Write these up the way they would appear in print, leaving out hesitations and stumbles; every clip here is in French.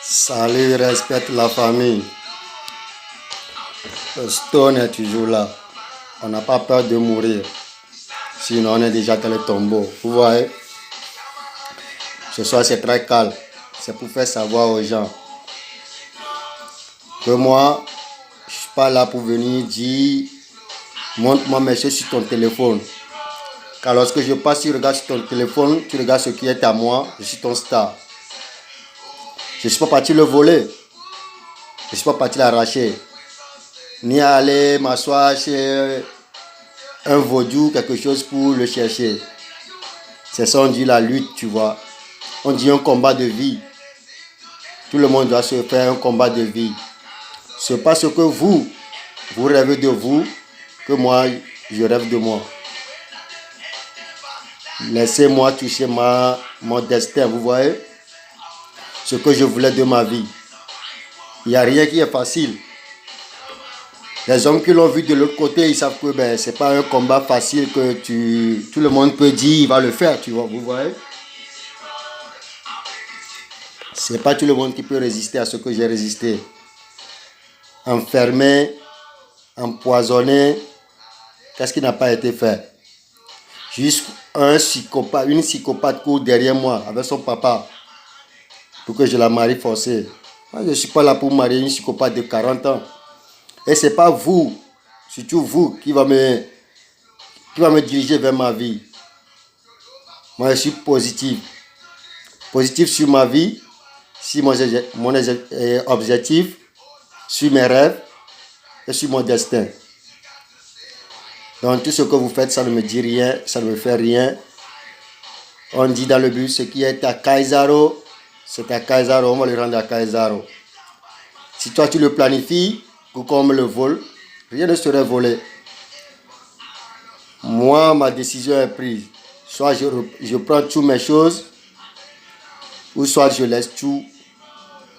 Salut, respecte la famille. Le Stone est toujours là. On n'a pas peur de mourir. Sinon, on est déjà dans le tombeau. Vous voyez, ce soir, c'est très calme. C'est pour faire savoir aux gens que moi, je ne suis pas là pour venir dire montre-moi mes choses sur ton téléphone. Car lorsque je passe, tu regardes sur ton téléphone, tu regardes ce qui est à moi, je suis ton star. Je ne suis pas parti le voler. Je ne suis pas parti l'arracher. Ni aller m'asseoir chez un vaudou, quelque chose pour le chercher. C'est ça, on dit la lutte, tu vois. On dit un combat de vie. Tout le monde doit se faire un combat de vie. Ce n'est pas ce que vous rêvez de vous, que moi, je rêve de moi. Laissez-moi toucher mon destin, vous voyez. Ce que je voulais de ma vie. Il n'y a rien qui est facile. Les hommes qui l'ont vu de l'autre côté, ils savent que ce n'est pas un combat facile que tout le monde peut dire, il va le faire, tu vois, vous voyez. Ce n'est pas tout le monde qui peut résister à ce que j'ai résisté. Enfermé, empoisonné, qu'est-ce qui n'a pas été fait? Juste une psychopathe court derrière moi avec son papa pour que je la marie forcée. Moi, je ne suis pas là pour marier une psychopathe de 40 ans. Et ce n'est pas vous, surtout vous, qui va me diriger vers ma vie. Moi, je suis positif. Positif sur ma vie, sur mon objectif, sur mes rêves et sur mon destin. Donc, tout ce que vous faites, ça ne me dit rien, ça ne me fait rien. On dit dans le but, ce qui est à Kaisaro, c'est à Kaisaro, on va le rendre à Kaisaro. Si toi, tu le planifies, ou qu'on me le vole, rien ne serait volé. Moi, ma décision est prise. Soit je prends toutes mes choses, ou soit je laisse tout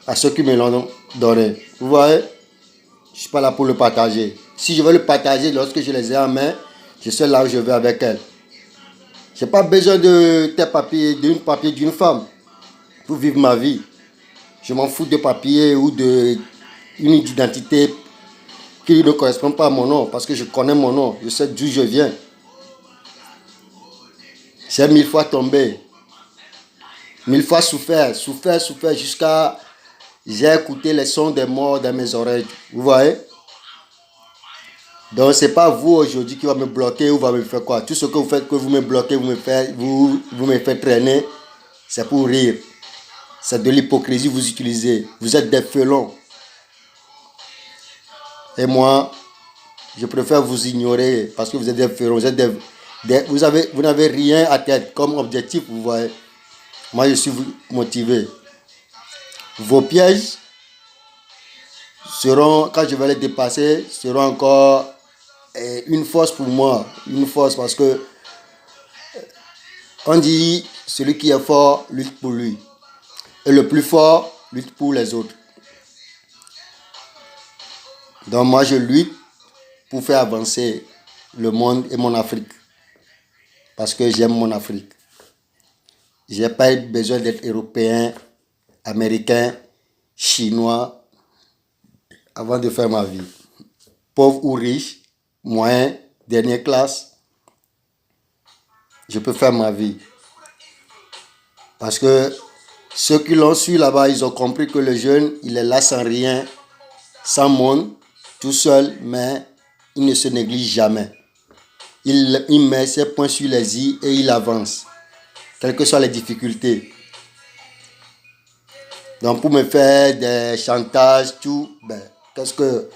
à ceux qui me l'ont donné. Vous voyez, je ne suis pas là pour le partager. Si je veux le partager, lorsque je les ai en main, je sais là où je vais avec elles. Je n'ai pas besoin de tes papiers, d'une femme pour vivre ma vie. Je m'en fous de papiers ou d'une identité qui ne correspond pas à mon nom, parce que je connais mon nom, je sais d'où je viens. J'ai 1000 fois tombé, 1000 fois souffert jusqu'à j'ai écouté les sons des morts dans mes oreilles. Vous voyez? Donc ce n'est pas vous aujourd'hui qui va me bloquer ou va me faire quoi. Tout ce que vous faites, que vous me bloquez, vous me faites traîner, c'est pour rire. C'est de l'hypocrisie que vous utilisez. Vous êtes des felons. Et moi, je préfère vous ignorer parce que vous êtes des felons. Vous n'avez rien à tête comme objectif, vous voyez. Moi, je suis motivé. Vos pièges seront, quand je vais les dépasser, seront encore une force pour moi. Une force parce que on dit celui qui est fort lutte pour lui. Et le plus fort lutte pour les autres. Donc moi, je lutte pour faire avancer le monde et mon Afrique. Parce que j'aime mon Afrique. Je n'ai pas besoin d'être européen, américain, chinois avant de faire ma vie. Pauvre ou riche, moyen, dernière classe, je peux faire ma vie. Parce que ceux qui l'ont su là-bas, ils ont compris que le jeune, il est là sans rien, sans monde, tout seul, mais il ne se néglige jamais. Il met ses points sur les i et il avance, quelles que soient les difficultés. Donc pour me faire des chantages, tout, qu'est-ce que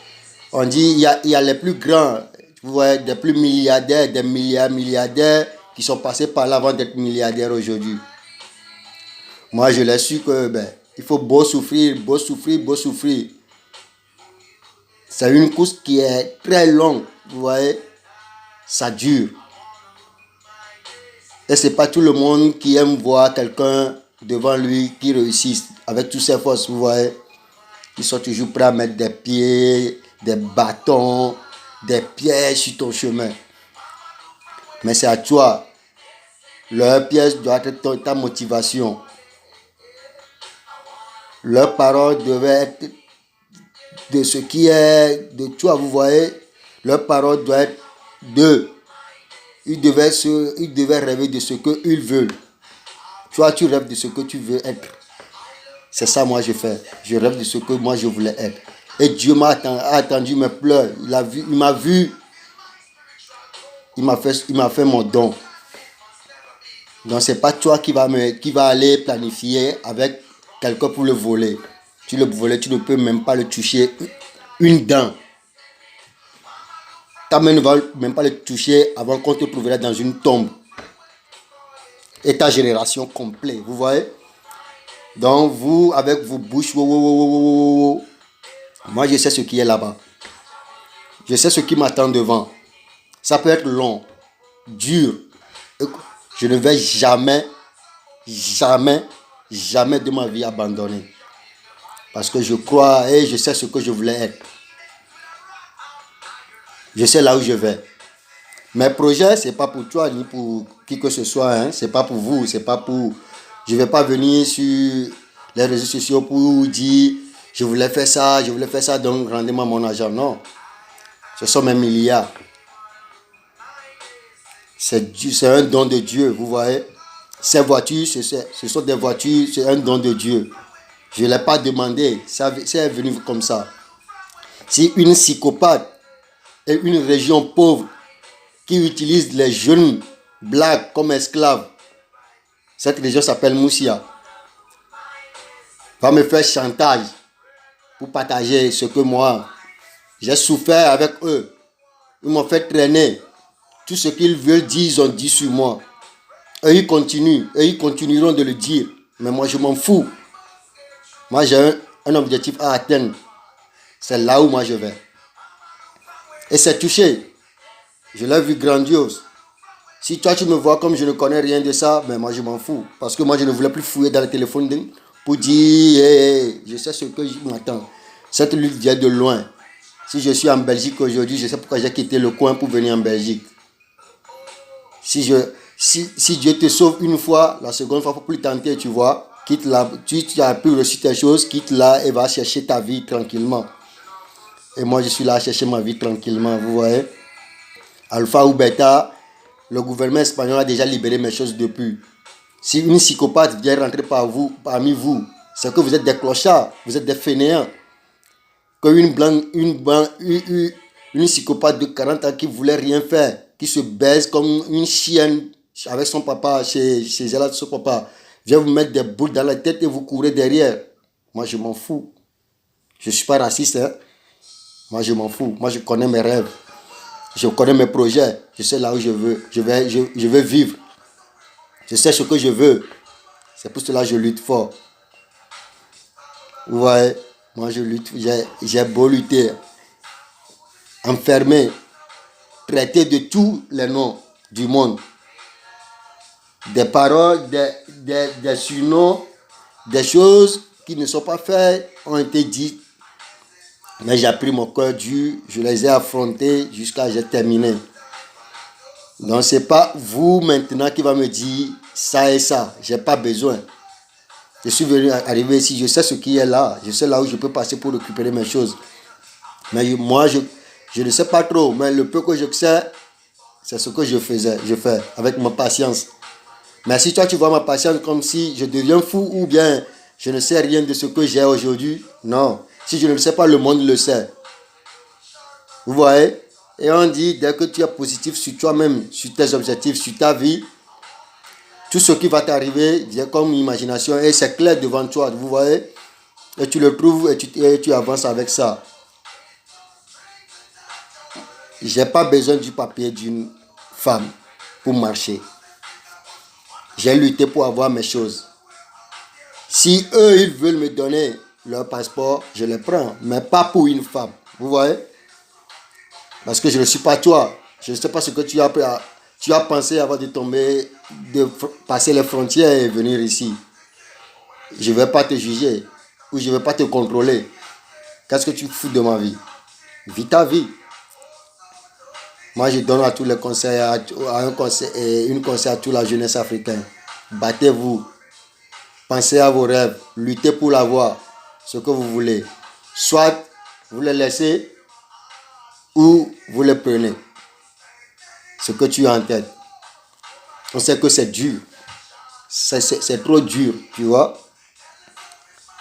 on dit, il y a les plus grands, vous voyez, des plus milliardaires, des milliardaires qui sont passés par là avant d'être milliardaires aujourd'hui. Moi, je l'ai su que il faut beau souffrir. C'est une course qui est très longue, vous voyez, ça dure. Et ce n'est pas tout le monde qui aime voir quelqu'un devant lui qui réussisse avec toutes ses forces, vous voyez. Ils sont toujours prêts à mettre des pieds, des bâtons, des pièges sur ton chemin. Mais c'est à toi. Leur piège doit être ta motivation. Leurs paroles devaient être de ce qui est de toi, vous voyez. Leurs paroles doivent être de. Ils devaient rêver de ce qu'ils veulent. Toi, tu rêves de ce que tu veux être. C'est ça, moi, je fais. Je rêve de ce que moi, je voulais être. Et Dieu m'a attendu mes pleurs. Il m'a vu. Il m'a fait mon don. Donc, ce n'est pas toi qui va aller planifier avec quelqu'un pour le voler. Tu le voler, tu ne peux même pas le toucher une dent. Ta main ne va même pas le toucher avant qu'on te trouverait dans une tombe. Et ta génération complète, vous voyez? Donc, vous, avec vos bouches, moi, je sais ce qui est là-bas. Je sais ce qui m'attend devant. Ça peut être long, dur. Je ne vais jamais, jamais, jamais de ma vie abandonner. Parce que je crois et je sais ce que je voulais être. Je sais là où je vais. Mes projets, ce n'est pas pour toi ni pour qui que ce soit. Hein. Ce n'est pas pour vous. C'est pas pour... Je ne vais pas venir sur les réseaux sociaux pour dire je voulais faire ça, donc rendez-moi mon argent. Non. Ce sont mes milliards. C'est un don de Dieu, vous voyez. Ces voitures, ce sont des voitures, c'est un don de Dieu. Je ne l'ai pas demandé, c'est venu comme ça. Si une psychopathe et une région pauvre qui utilise les jeunes blacks comme esclaves, cette région s'appelle Moussia, va me faire chantage pour partager ce que moi, j'ai souffert avec eux. Ils m'ont fait traîner. Tout ce qu'ils veulent dire, ils ont dit sur moi. Et ils continuent, et ils continueront de le dire. Mais moi, je m'en fous. Moi, j'ai un objectif à atteindre. C'est là où moi je vais. Et c'est touché. Je l'ai vu grandiose. Si toi, tu me vois comme je ne connais rien de ça, mais moi, je m'en fous. Parce que moi, je ne voulais plus fouiller dans le téléphone pour dire, hey, je sais ce que je m'attends. Cette lutte vient de loin. Si je suis en Belgique aujourd'hui, je sais pourquoi j'ai quitté le coin pour venir en Belgique. Si Dieu te sauve une fois, la seconde fois, il ne faut plus tenter, tu vois. Quitte là, tu as pu reçu tes choses, quitte là et va chercher ta vie tranquillement. Et moi, je suis là à chercher ma vie tranquillement, vous voyez. Alpha ou bêta, le gouvernement espagnol a déjà libéré mes choses depuis. Si une psychopathe vient rentrer parmi vous, c'est que vous êtes des clochards, vous êtes des fainéants. Que une psychopathe de 40 ans qui ne voulait rien faire, qui se baise comme une chienne avec son papa, chez elle de son papa, vient vous mettre des boules dans la tête et vous courez derrière. Moi, je m'en fous. Je ne suis pas raciste. Hein? Moi, je m'en fous. Moi, je connais mes rêves. Je connais mes projets. Je sais là où je veux. Je vais vivre. Je sais ce que je veux. C'est pour cela que je lutte fort. Vous voyez, moi, je lutte. J'ai beau lutter. Enfermé. Traité de tous les noms du monde. Des paroles, des surnoms, des choses qui ne sont pas faites ont été dites. Mais j'ai pris mon cœur dur, je les ai affrontés jusqu'à j'ai terminé. Donc ce n'est pas vous maintenant qui va me dire ça et ça. Je n'ai pas besoin. Je suis venu arriver ici, je sais ce qui est là. Je sais là où je peux passer pour récupérer mes choses. Mais moi, je ne sais pas trop. Mais le peu que je sais, c'est ce que je fais avec ma patience. Mais si toi tu vois ma patience comme si je deviens fou ou bien je ne sais rien de ce que j'ai aujourd'hui, non. Si je ne le sais pas, le monde le sait. Vous voyez? Et on dit, dès que tu es positif sur toi-même, sur tes objectifs, sur ta vie, tout ce qui va t'arriver vient comme imagination et c'est clair devant toi, vous voyez? Et tu le trouves et tu avances avec ça. Je n'ai pas besoin du papier d'une femme pour marcher. J'ai lutté pour avoir mes choses. Si eux, ils veulent me donner leur passeport, je les prends. Mais pas pour une femme. Vous voyez? Parce que je ne suis pas toi. Je ne sais pas ce que tu as pensé avant de tomber, de passer les frontières et venir ici. Je ne vais pas te juger. Ou je ne vais pas te contrôler. Qu'est-ce que tu fous de ma vie? Vis ta vie. Moi, je donne à tous les conseils, une conseil à toute la jeunesse africaine. Battez-vous. Pensez à vos rêves. Luttez pour l'avoir. ce que vous voulez. Soit vous les laissez ou vous les prenez. Ce que tu as en tête. On sait que c'est dur. C'est trop dur, tu vois.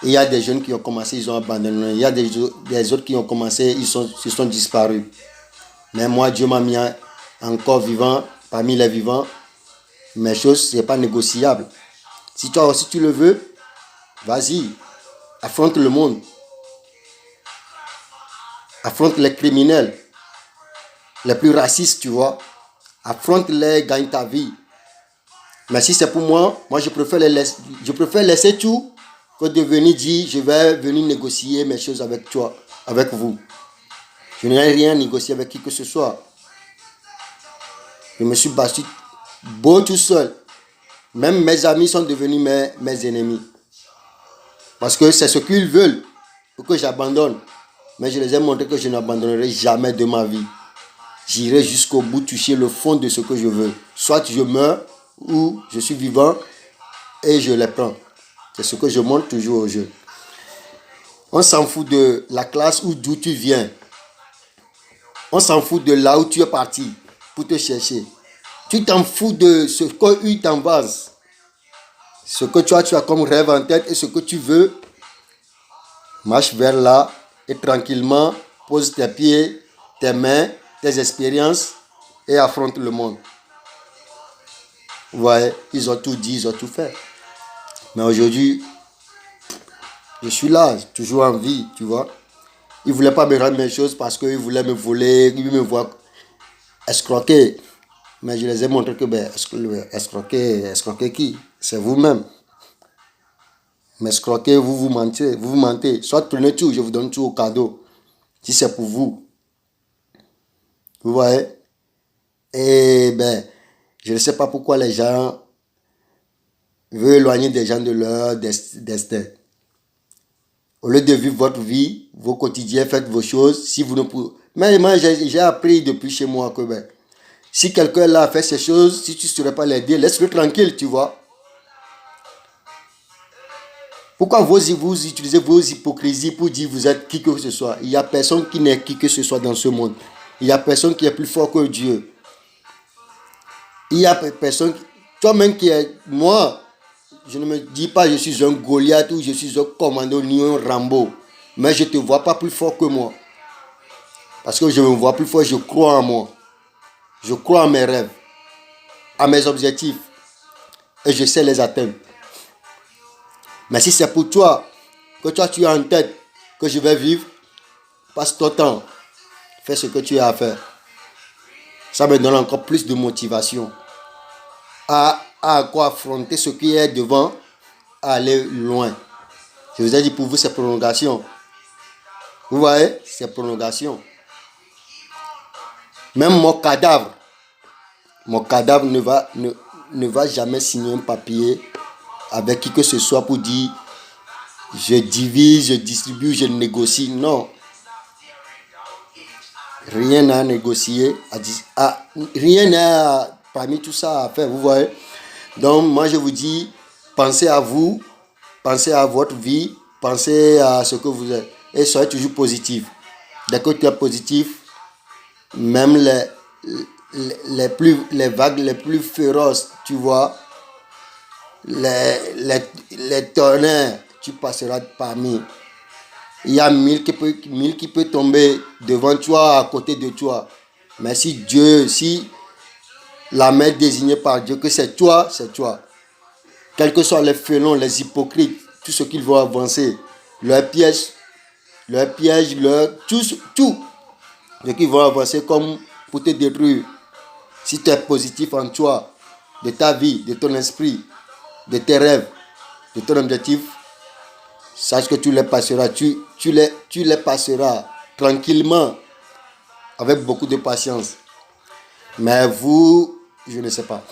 Il y a des jeunes qui ont commencé, ils ont abandonné. Il y a des autres qui ont commencé, ils sont disparus. Mais moi, Dieu m'a mis encore vivant, parmi les vivants. Mes choses, ce n'est pas négociable. Si toi aussi tu le veux, vas-y, affronte le monde. Affronte les criminels, les plus racistes, tu vois. Affronte-les, gagne ta vie. Mais si c'est pour moi, je préfère laisser tout que de venir dire, je vais venir négocier mes choses avec toi, avec vous. Je n'ai rien négocié avec qui que ce soit. Je me suis battu beau tout seul. Même mes amis sont devenus mes ennemis. Parce que c'est ce qu'ils veulent pour que j'abandonne. Mais je les ai montré que je n'abandonnerai jamais de ma vie. J'irai jusqu'au bout toucher le fond de ce que je veux. Soit je meurs ou je suis vivant et je les prends. C'est ce que je montre toujours aux jeunes. On s'en fout de la classe ou d'où tu viens. On s'en fout de là où tu es parti pour te chercher. Tu t'en fous de ce qu'ils t'envasent. Ce que tu as comme rêve en tête et ce que tu veux. Marche vers là et tranquillement pose tes pieds, tes mains, tes expériences et affronte le monde. Vous voyez, ils ont tout dit, ils ont tout fait. Mais aujourd'hui, je suis là, toujours en vie, tu vois. Ils ne voulaient pas me rendre mes choses parce qu'ils voulaient me voler, ils me voient escroquer. Mais je les ai montré que escroquer qui? C'est vous-même. M'escroquer, vous mentez. Soit prenez tout, je vous donne tout au cadeau. Si c'est pour vous. Vous voyez? Et je ne sais pas pourquoi les gens veulent éloigner des gens de leur destin. Au lieu de vivre votre vie, vos quotidiens, faites vos choses. Si vous ne pouvez... Mais moi, j'ai appris depuis chez moi que si quelqu'un là fait ces choses, si tu ne saurais pas l'aider, laisse-le tranquille, tu vois. Pourquoi vous utilisez vos hypocrisies pour dire vous êtes qui que ce soit? Il n'y a personne qui n'est qui que ce soit dans ce monde. Il n'y a personne qui est plus fort que Dieu. Il n'y a personne... Toi-même qui est... Moi, je ne me dis pas je suis un Goliath ou je suis un commando ni un Rambo. Mais je ne te vois pas plus fort que moi. Parce que je me vois plus fort, je crois en moi. Je crois en mes rêves, à mes objectifs. Et je sais les atteindre. Mais si c'est pour toi, que toi tu as en tête que je vais vivre, passe ton temps. Fais ce que tu as à faire. Ça me donne encore plus de motivation à affronter ce qui est devant, à aller loin. Je vous ai dit pour vous, c'est prolongation. Vous voyez, c'est prolongation. Même mon cadavre ne va jamais signer un papier avec qui que ce soit pour dire je divise, je distribue, je négocie. Non. Rien à négocier, rien n'a parmi tout ça à faire, vous voyez. Donc moi je vous dis, pensez à vous, pensez à votre vie, pensez à ce que vous êtes et soyez toujours positif. Dès que tu es positif, même les vagues les plus féroces, tu vois, les tonnerres, tu passeras parmi. Il y a 1000 qui peut tomber devant toi, à côté de toi. Mais si la main désignée par Dieu, que c'est toi, c'est toi. Quels que soient les félons, les hypocrites, tout ce qu'ils vont avancer, leurs pièges, tout ce qu'ils vont avancer comme pour te détruire. Si tu es positif en toi, de ta vie, de ton esprit, de tes rêves, de ton objectif, sache que tu les passeras, tu les passeras tranquillement, avec beaucoup de patience. Mais vous, je ne sais pas.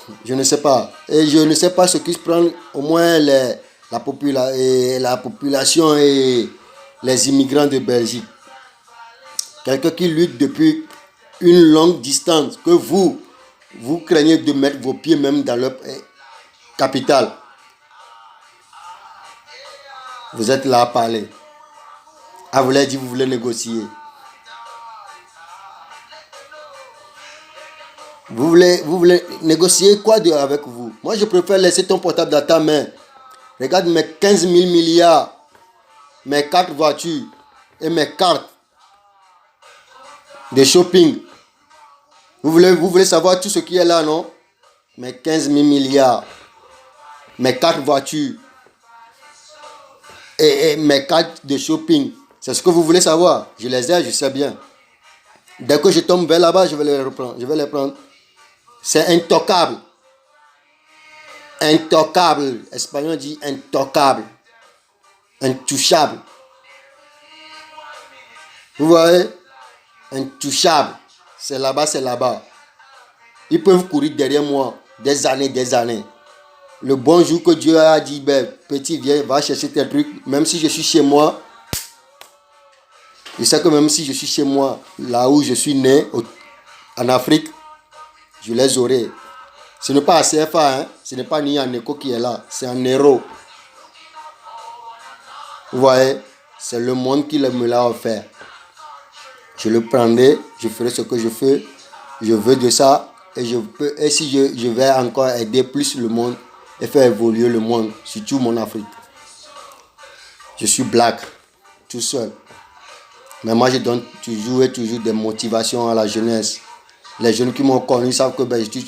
Et je ne sais pas ce qui se prend au moins la population et les immigrants de Belgique. Quelqu'un qui lutte depuis une longue distance, que vous craignez de mettre vos pieds même dans leur capitale. Vous êtes là à parler. Ah, vous l'avez dit, vous voulez négocier. Vous voulez négocier quoi avec vous? Moi, je préfère laisser ton portable dans ta main. Regarde mes 15 000 milliards, mes 4 voitures et mes cartes de shopping. Vous voulez savoir tout ce qui est là, non? Mes 15 000 milliards, mes 4 voitures et mes cartes de shopping. C'est ce que vous voulez savoir. Je les ai, je sais bien. Dès que je tombe vers là-bas, je vais les reprendre. Je vais les prendre. C'est intocable. Intocable. L'espagnol dit intocable. Intouchable. Vous voyez? Intouchable. C'est là-bas, c'est là-bas. Ils peuvent courir derrière moi des années, des années. Le bon jour que Dieu a dit, ben, petit, viens, va chercher tes trucs. Même si je suis chez moi, je sais que même si je suis chez moi, là où je suis né, en Afrique, je les aurai. Ce n'est pas à CFA, hein? Ce n'est pas ni en éco qui est là, c'est en euro. Vous voyez, c'est le monde qui me l'a offert. Je le prendrai, je ferai ce que je veux de ça, et si je vais encore aider plus le monde et faire évoluer le monde, surtout mon Afrique. Je suis black, tout seul. Mais moi, je donne toujours des motivations à la jeunesse. Les jeunes qui m'ont connu savent que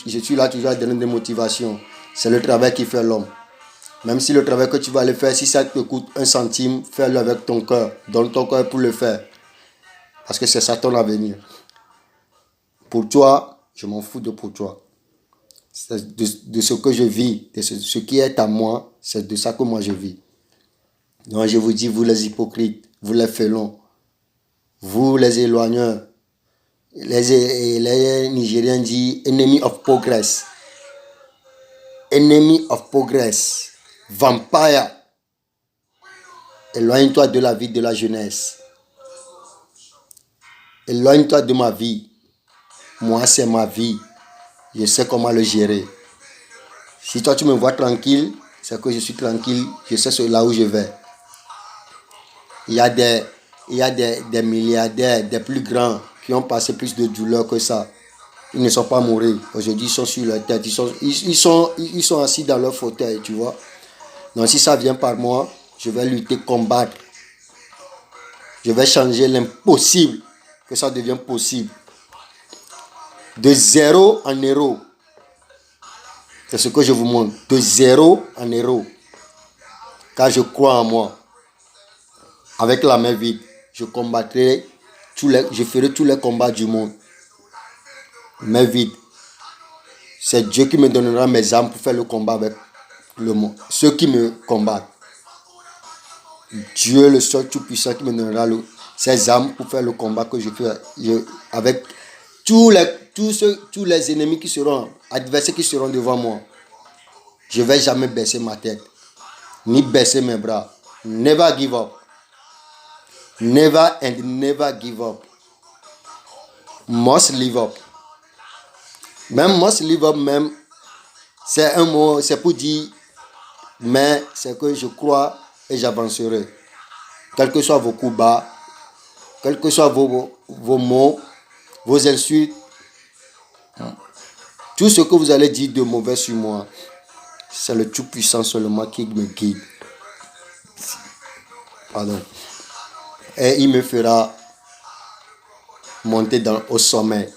je suis là toujours à donner des motivations. C'est le travail qui fait l'homme. Même si le travail que tu vas aller faire, si ça te coûte 1 centime, fais-le avec ton cœur. Donne ton cœur pour le faire. Parce que c'est ça ton avenir. Pour toi, je m'en fous de pour toi. De ce que je vis, de ce qui est à moi, c'est de ça que moi je vis. Donc je vous dis, vous les hypocrites, vous les félons, vous les éloigneurs, les Nigériens disent enemy of progress. Enemy of progress. Vampire. Éloigne-toi de la vie de la jeunesse. Éloigne-toi de ma vie. Moi, c'est ma vie. Je sais comment le gérer. Si toi, tu me vois tranquille, c'est que je suis tranquille. Je sais là où je vais. Il y a des milliardaires, des plus grands, qui ont passé plus de douleur que ça. Ils ne sont pas morts. Aujourd'hui, ils sont sur leur tête. Ils sont assis dans leur fauteuil, tu vois. Donc, si ça vient par moi, je vais lutter, combattre. Je vais changer l'impossible, que ça devienne possible. De 0 en héros. C'est ce que je vous montre. De 0 en héros. Car je crois en moi. Avec la main vide, je combattrai, je ferai tous les combats du monde. Main vide. C'est Dieu qui me donnera mes armes pour faire le combat avec le monde. Ceux qui me combattent. Dieu le seul tout-puissant qui me donnera ses armes pour faire le combat que je fais avec tous les ennemis qui seront, adversaires qui seront devant moi. Je ne vais jamais baisser ma tête, ni baisser mes bras. Never give up. Never and never give up. Must live up. Même must live up, même, c'est un mot, c'est pour dire, mais c'est que je crois et j'avancerai. Quels que soient vos coups bas, quels que soient vos mots, vos insultes, tout ce que vous allez dire de mauvais sur moi, c'est le Tout-Puissant seulement qui me guide. Pardon. Et il me fera monter au sommet.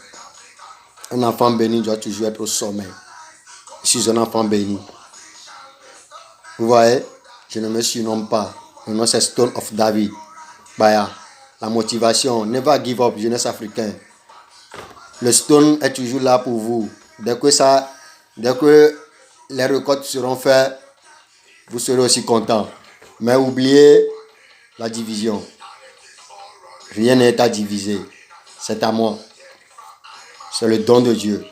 Un enfant béni doit toujours être au sommet. Je suis un enfant béni. Vous voyez, je ne me surnomme pas. Mon nom c'est Stone of David. Baya. La motivation, never give up, jeunesse africaine. Le Stone est toujours là pour vous. Dès que les récoltes seront faites, vous serez aussi content. Mais oubliez la division. Rien n'est à diviser. C'est à moi. C'est le don de Dieu.